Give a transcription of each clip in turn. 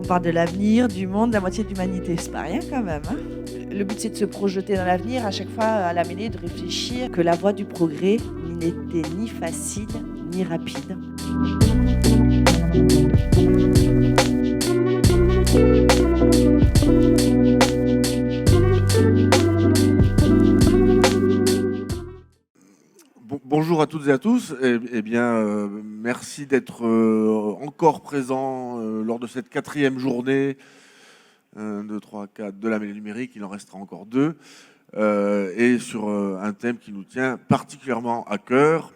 parle de l'avenir, du monde, de la moitié de l'humanité. C'est pas rien quand même. Hein. Le but, c'est de se projeter dans l'avenir, à chaque fois à la mêlée, de réfléchir que la voie du progrès n'était ni facile ni rapide. Bonjour à toutes et à tous. Merci d'être encore présents lors de cette 4e journée 2, 3, 4 de la mêlée numérique. Il en restera encore 2. Et sur un thème qui nous tient particulièrement à cœur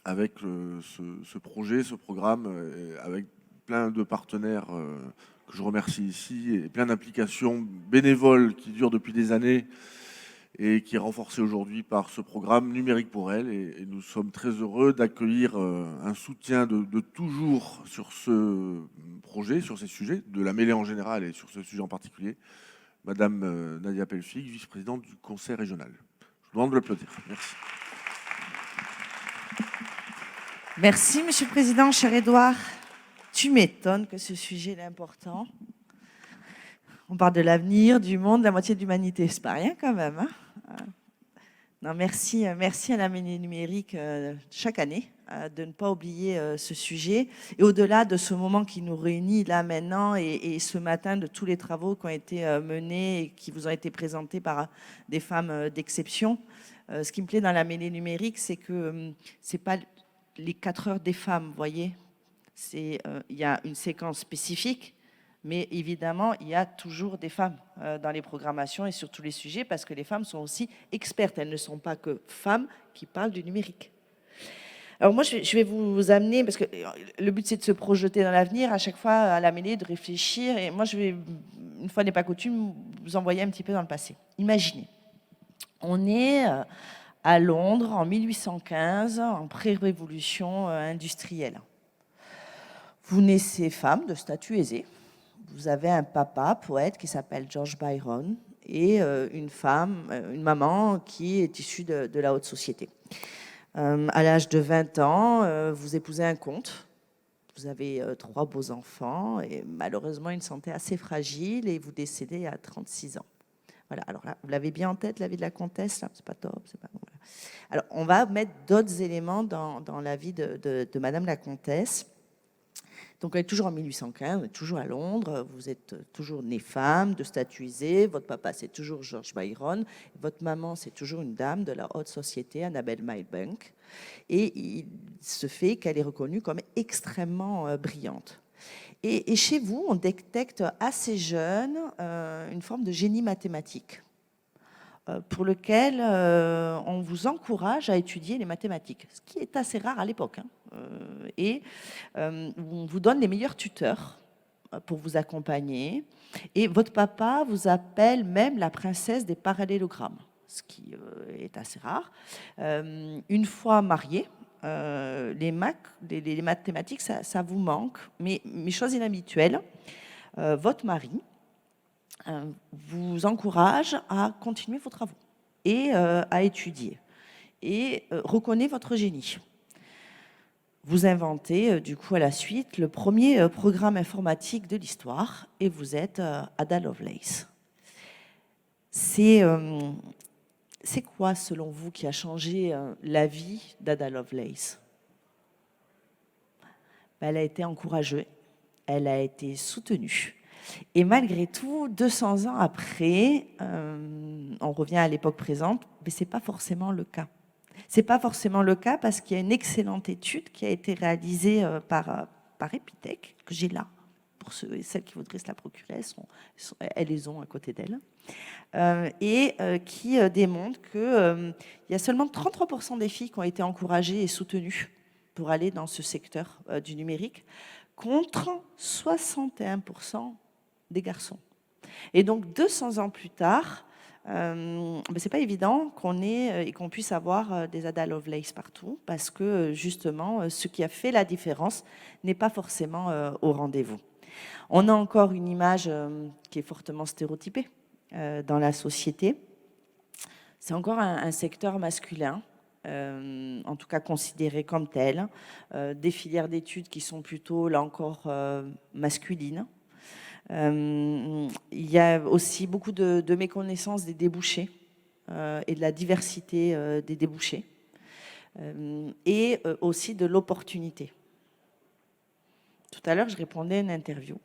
avec ce projet, ce programme, avec plein de partenaires que je remercie ici et plein d'implications bénévoles qui durent depuis des années et qui est renforcé aujourd'hui par ce programme Numérique pour elle. Et nous sommes très heureux d'accueillir un soutien de toujours sur ce projet, sur ces sujets, de la mêlée en général et sur ce sujet en particulier, Madame Nadia Pelfig, vice-présidente du Conseil régional. Je vous demande de l'applaudir. Merci. Merci, Monsieur le Président, cher Édouard. Tu m'étonnes que ce sujet est important. On parle de l'avenir, du monde, de la moitié de l'humanité. C'est pas rien quand même. Hein. Non, merci à la mêlée numérique chaque année de ne pas oublier ce sujet. Et au-delà de ce moment qui nous réunit là maintenant et ce matin, de tous les travaux qui ont été menés et qui vous ont été présentés par des femmes d'exception, ce qui me plaît dans la mêlée numérique, c'est que c'est pas les 4 heures des femmes, vous voyez. Il y a une séquence spécifique. Mais évidemment, il y a toujours des femmes dans les programmations et sur tous les sujets parce que les femmes sont aussi expertes. Elles ne sont pas que femmes qui parlent du numérique. Alors moi, je vais vous amener, parce que le but, c'est de se projeter dans l'avenir, à chaque fois à la mêlée, de réfléchir. Et moi, je vais, une fois n'est pas coutume, vous envoyer un petit peu dans le passé. Imaginez, on est à Londres en 1815, en pré-révolution industrielle. Vous naissez femme de statut aisé. Vous avez un papa, poète, qui s'appelle George Byron, et une maman qui est issue de la haute société. À l'âge de 20 ans, vous épousez un comte. Vous avez 3 beaux enfants et malheureusement une santé assez fragile et vous décédez à 36 ans. Voilà, alors là, vous l'avez bien en tête, la vie de la comtesse, là, c'est pas top. Voilà. Alors, on va mettre d'autres éléments dans la vie de Madame la comtesse. Donc, elle est toujours en 1815, vous êtes toujours à Londres, vous êtes toujours née femme, de statut aisé, votre papa, c'est toujours George Byron, votre maman, c'est toujours une dame de la haute société, Annabel Milbank, et il se fait qu'elle est reconnue comme extrêmement brillante. Et chez vous, on détecte assez jeune une forme de génie mathématique, pour lequel on vous encourage à étudier les mathématiques, ce qui est assez rare à l'époque. Et on vous donne les meilleurs tuteurs pour vous accompagner. Et votre papa vous appelle même la princesse des parallélogrammes, ce qui est assez rare. Une fois mariée, les mathématiques, ça vous manque. Mais chose inhabituelle, votre mari vous encourage à continuer vos travaux et à étudier et reconnaît votre génie. Vous inventez du coup à la suite le premier programme informatique de l'histoire et vous êtes Ada Lovelace. C'est quoi selon vous qui a changé la vie d'Ada Lovelace? Elle a été encouragée, elle a été soutenue. Et malgré tout, 200 ans après, on revient à l'époque présente, mais ce n'est pas forcément le cas. Ce n'est pas forcément le cas parce qu'il y a une excellente étude qui a été réalisée par Epitech, que j'ai là, pour ceux et celles qui voudraient se la procurer, elles les ont à côté d'elles, qui démontre qu'il y a seulement 33% des filles qui ont été encouragées et soutenues pour aller dans ce secteur du numérique, contre 61% des garçons. Et donc 200 ans plus tard, c'est pas évident qu'on ait et qu'on puisse avoir des Ada Lovelace partout, parce que justement, ce qui a fait la différence n'est pas forcément au rendez-vous. On a encore une image qui est fortement stéréotypée dans la société. C'est encore un secteur masculin, en tout cas considéré comme tel, des filières d'études qui sont plutôt, là encore, masculines. Il y a aussi beaucoup de méconnaissance des débouchés et de la diversité des débouchés et aussi de l'opportunité. Tout à l'heure, je répondais à une interview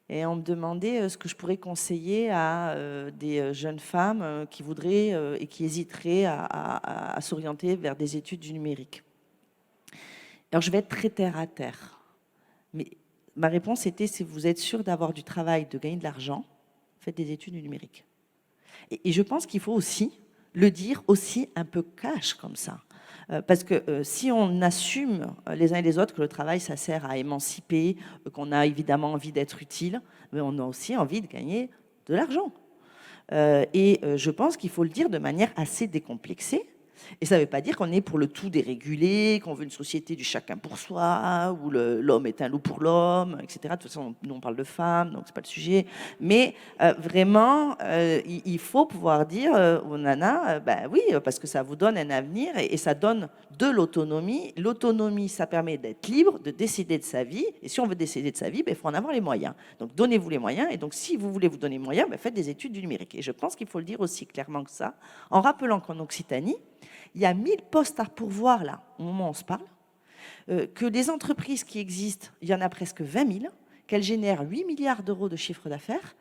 et on me demandait ce que je pourrais conseiller à des jeunes femmes qui voudraient et qui hésiteraient à s'orienter vers des études du numérique. Alors, je vais être très terre à terre. Mais ma réponse était, si vous êtes sûr d'avoir du travail, de gagner de l'argent, faites des études du numérique. Et je pense qu'il faut aussi le dire aussi un peu cash comme ça. Parce que si on assume les uns et les autres que le travail, ça sert à émanciper, qu'on a évidemment envie d'être utile, mais on a aussi envie de gagner de l'argent. Et je pense qu'il faut le dire de manière assez décomplexée. Et ça ne veut pas dire qu'on est pour le tout dérégulé, qu'on veut une société du chacun pour soi, où l'homme est un loup pour l'homme, etc. De toute façon, nous on parle de femmes, donc c'est pas le sujet. Mais vraiment, il faut pouvoir dire aux nanas, ben oui, parce que ça vous donne un avenir et ça donne de l'autonomie. L'autonomie, ça permet d'être libre, de décider de sa vie. Et si on veut décider de sa vie, ben, il faut en avoir les moyens. Donc donnez-vous les moyens. Et donc si vous voulez vous donner les moyens, ben, faites des études du numérique. Et je pense qu'il faut le dire aussi clairement que ça, en rappelant qu'en Occitanie, il y a 1000 postes à pourvoir là, au moment où on se parle, que les entreprises qui existent, il y en a presque 20 000, qu'elles génèrent 8 milliards d'euros de chiffre d'affaires,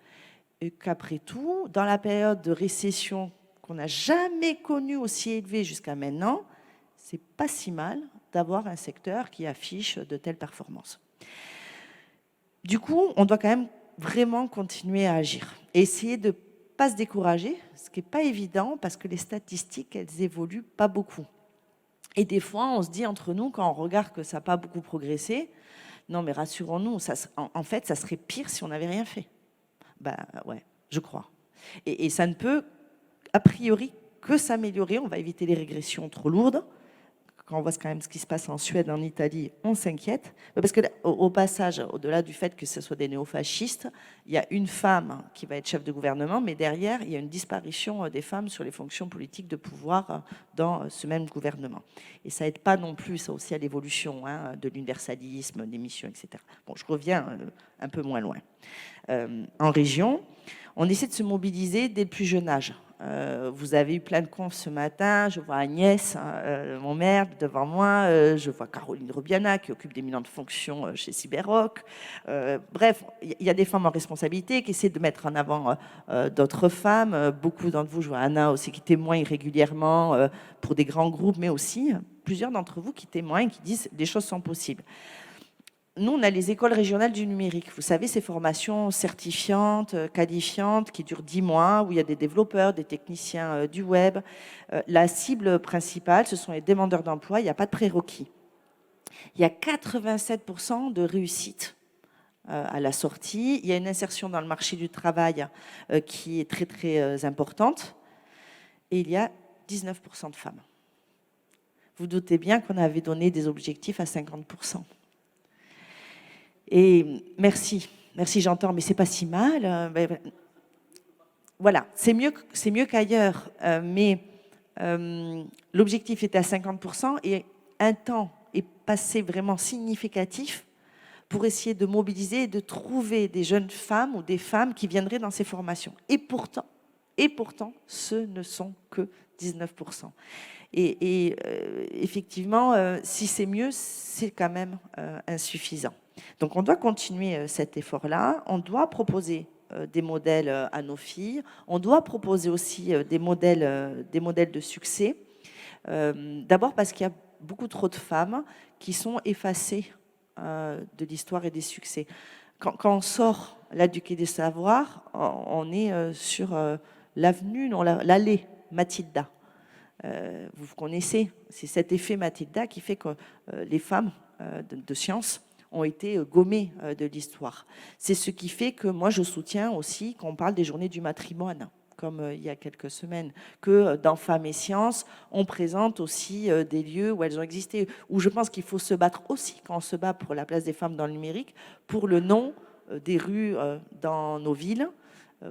et qu'après tout, dans la période de récession qu'on n'a jamais connue aussi élevée jusqu'à maintenant, c'est pas si mal d'avoir un secteur qui affiche de telles performances. Du coup, on doit quand même vraiment continuer à agir et essayer de pas se décourager, ce qui n'est pas évident parce que les statistiques, elles évoluent pas beaucoup. Et des fois, on se dit entre nous, quand on regarde que ça n'a pas beaucoup progressé, non mais rassurons-nous, en fait, ça serait pire si on n'avait rien fait. Ben ouais, je crois. Et ça ne peut, a priori, que s'améliorer. On va éviter les régressions trop lourdes. Quand on voit quand même ce qui se passe en Suède, en Italie, on s'inquiète. Parce que au passage, au-delà du fait que ce soit des néofascistes, il y a une femme qui va être chef de gouvernement, mais derrière, il y a une disparition des femmes sur les fonctions politiques de pouvoir dans ce même gouvernement. Et ça aide pas non plus, ça aussi, à l'évolution de l'universalisme, des missions, etc. Bon, je reviens un peu moins loin. En région, on essaie de se mobiliser dès le plus jeune âge. Vous avez eu plein de confs ce matin. Je vois Agnès, mon maire, devant moi. Je vois Caroline Robiana, qui occupe d'éminentes fonctions chez Cyberrock. Bref, il y a des femmes en responsabilité qui essaient de mettre en avant d'autres femmes. Beaucoup d'entre vous, je vois Anna aussi, qui témoigne régulièrement pour des grands groupes, mais aussi plusieurs d'entre vous qui témoignent, qui disent des choses sont possibles. Nous, on a les écoles régionales du numérique. Vous savez, ces formations certifiantes, qualifiantes, qui durent 10 mois, où il y a des développeurs, des techniciens du web. La cible principale, ce sont les demandeurs d'emploi. Il n'y a pas de prérequis. Il y a 87% de réussite à la sortie. Il y a une insertion dans le marché du travail qui est très, très importante. Et il y a 19% de femmes. Vous doutez bien qu'on avait donné des objectifs à 50%. Et merci, j'entends, mais c'est pas si mal. Voilà, c'est mieux qu'ailleurs, mais l'objectif était à 50% et un temps est passé vraiment significatif pour essayer de mobiliser et de trouver des jeunes femmes ou des femmes qui viendraient dans ces formations. Et pourtant, ce ne sont que 19%. Et effectivement, si c'est mieux, c'est quand même insuffisant. Donc on doit continuer cet effort-là, on doit proposer des modèles à nos filles, on doit proposer aussi des modèles de succès. D'abord parce qu'il y a beaucoup trop de femmes qui sont effacées de l'histoire et des succès. Quand on sort là du Quai des Savoirs, on est sur l'avenue, non, l'allée Mathilda. Vous connaissez, c'est cet effet Mathilda qui fait que les femmes de sciences ont été gommées de l'histoire. C'est ce qui fait que moi je soutiens aussi qu'on parle des journées du matrimoine, comme il y a quelques semaines, que dans Femmes et Sciences, on présente aussi des lieux où elles ont existé, où je pense qu'il faut se battre aussi, quand on se bat pour la place des femmes dans le numérique, pour le nom des rues dans nos villes,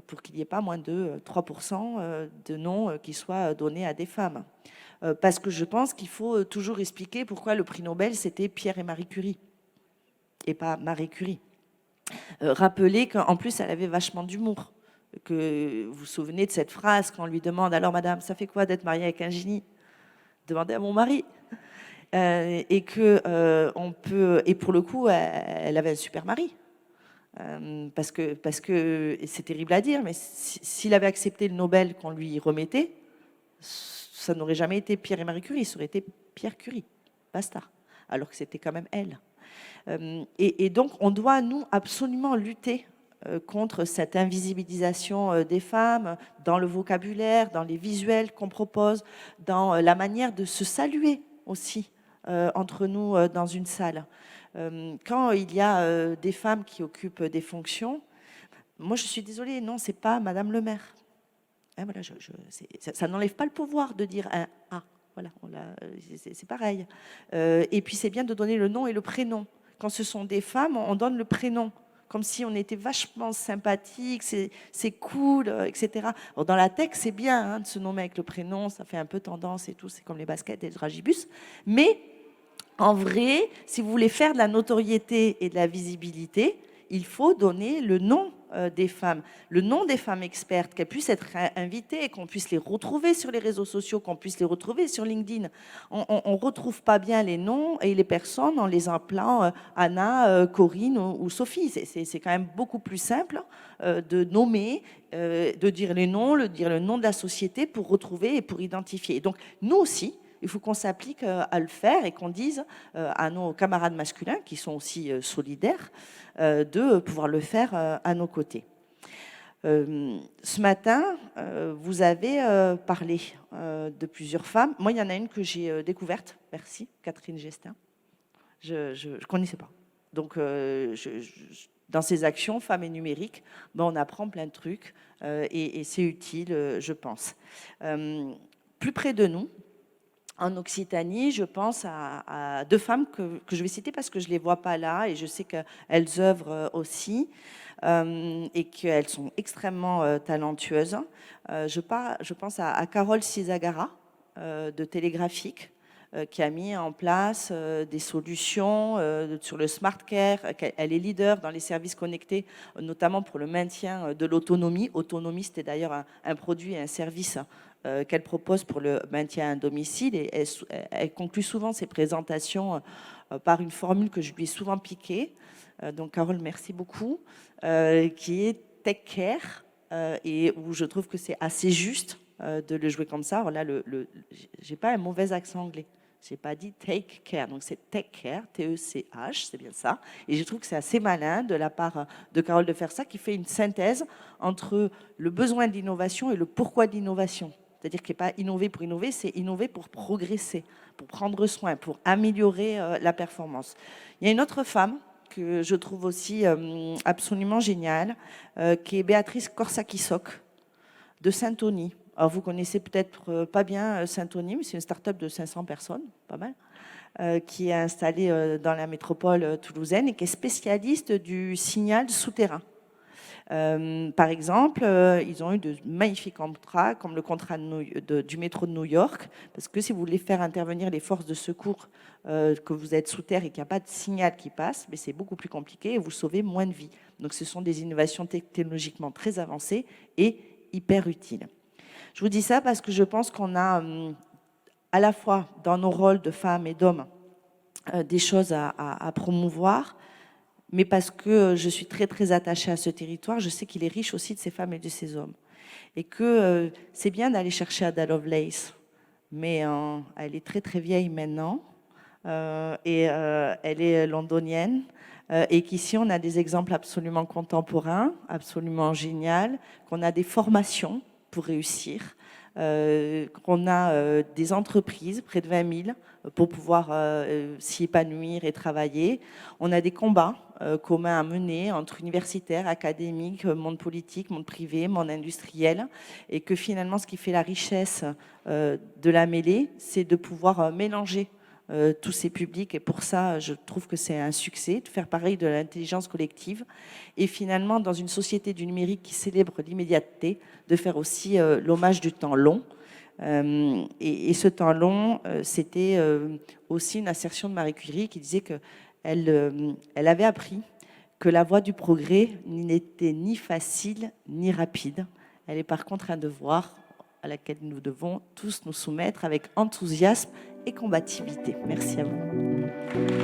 pour qu'il n'y ait pas moins de 3% de noms qui soient donnés à des femmes. Parce que je pense qu'il faut toujours expliquer pourquoi le prix Nobel, c'était Pierre et Marie Curie, et pas Marie Curie. rappeler qu'en plus, elle avait vachement d'humour. Que vous vous souvenez de cette phrase quand on lui demande « Alors, madame, ça fait quoi d'être mariée avec un génie ?» Demandez à mon mari. Et que on peut, et pour le coup, elle avait un super mari. Parce que et c'est terrible à dire, mais s'il avait accepté le Nobel qu'on lui remettait, ça n'aurait jamais été Pierre et Marie Curie, ça aurait été Pierre Curie, basta. Alors que c'était quand même elle. Et donc, on doit, nous, absolument lutter contre cette invisibilisation des femmes dans le vocabulaire, dans les visuels qu'on propose, dans la manière de se saluer aussi entre nous dans une salle. Quand il y a des femmes qui occupent des fonctions, moi je suis désolée, non, c'est pas Madame le maire. Hein, voilà, ça n'enlève pas le pouvoir de dire un A. Voilà, c'est pareil. Et puis c'est bien de donner le nom et le prénom. Quand ce sont des femmes, on donne le prénom, comme si on était vachement sympathique, c'est cool, etc. Alors dans la tech, c'est bien hein, de se nommer avec le prénom, ça fait un peu tendance et tout, c'est comme les baskets et le dragibus. Mais en vrai, si vous voulez faire de la notoriété et de la visibilité, il faut donner le nom des femmes, le nom des femmes expertes, qu'elles puissent être invitées, qu'on puisse les retrouver sur les réseaux sociaux, qu'on puisse les retrouver sur LinkedIn. On ne retrouve pas bien les noms et les personnes en les appelant Anna, Corinne ou Sophie. C'est quand même beaucoup plus simple de nommer, de dire les noms, dire le nom de la société pour retrouver et pour identifier. Et donc, nous aussi, il faut qu'on s'applique à le faire et qu'on dise à nos camarades masculins, qui sont aussi solidaires, de pouvoir le faire à nos côtés. Ce matin, vous avez parlé de plusieurs femmes. Moi, il y en a une que j'ai découverte. Merci, Catherine Gestin. Je ne connaissais pas. Donc, dans ces actions, femmes et numérique, ben, on apprend plein de trucs et c'est utile, je pense. Plus près de nous, en Occitanie, je pense à deux femmes que je vais citer parce que je ne les vois pas là et je sais qu'elles œuvrent aussi et qu'elles sont extrêmement talentueuses. Je pense à Carole Cisagara de Télégraphique qui a mis en place des solutions sur le smart care. Elle est leader dans les services connectés, notamment pour le maintien de l'autonomie. Autonomie, c'était d'ailleurs un produit et un service qu'elle propose pour le maintien à domicile. Et elle conclut souvent ses présentations par une formule que je lui ai souvent piquée. Donc, Carole, merci beaucoup. Qui est Tech Care, et où je trouve que c'est assez juste de le jouer comme ça. Alors là, j'ai pas un mauvais accent anglais. J'ai pas dit take care, donc c'est tech care, T-E-C-H, c'est bien ça. Et je trouve que c'est assez malin de la part de Carole de faire ça, qui fait une synthèse entre le besoin de l'innovation et le pourquoi de l'innovation. C'est-à-dire qu'il n'est pas innover pour innover, c'est innover pour progresser, pour prendre soin, pour améliorer la performance. Il y a une autre femme que je trouve aussi absolument géniale, qui est Béatrice Corsaki-Soc de Saint-Tony. Alors, vous connaissez peut-être pas bien Saint-Tony, mais c'est une start-up de 500 personnes, pas mal, qui est installée dans la métropole toulousaine et qui est spécialiste du signal souterrain. Par exemple, ils ont eu de magnifiques contrats, comme le contrat du métro de New York, parce que si vous voulez faire intervenir les forces de secours, que vous êtes sous terre et qu'il n'y a pas de signal qui passe, mais c'est beaucoup plus compliqué et vous sauvez moins de vies. Donc ce sont des innovations technologiquement très avancées et hyper utiles. Je vous dis ça parce que je pense qu'on a à la fois dans nos rôles de femmes et d'hommes des choses à promouvoir, mais parce que je suis très très attachée à ce territoire, je sais qu'il est riche aussi de ces femmes et de ces hommes. Et que c'est bien d'aller chercher Ada Lovelace, mais elle est très très vieille maintenant, et elle est londonienne, et qu'ici on a des exemples absolument contemporains, absolument géniaux, qu'on a des formations pour réussir, qu'on a des entreprises, près de 20 000, pour pouvoir s'y épanouir et travailler. On a des combats communs à mener entre universitaires, académiques, monde politique, monde privé, monde industriel, et que finalement ce qui fait la richesse de la mêlée, c'est de pouvoir mélanger tous ces publics, et pour ça je trouve que c'est un succès de faire pareil de l'intelligence collective, et finalement dans une société du numérique qui célèbre l'immédiateté, de faire aussi l'hommage du temps long. Et ce temps long, c'était aussi une assertion de Marie Curie qui disait qu'elle avait appris que la voie du progrès n'était ni facile ni rapide. Elle est par contre un devoir à laquelle nous devons tous nous soumettre avec enthousiasme et combativité. Merci à vous.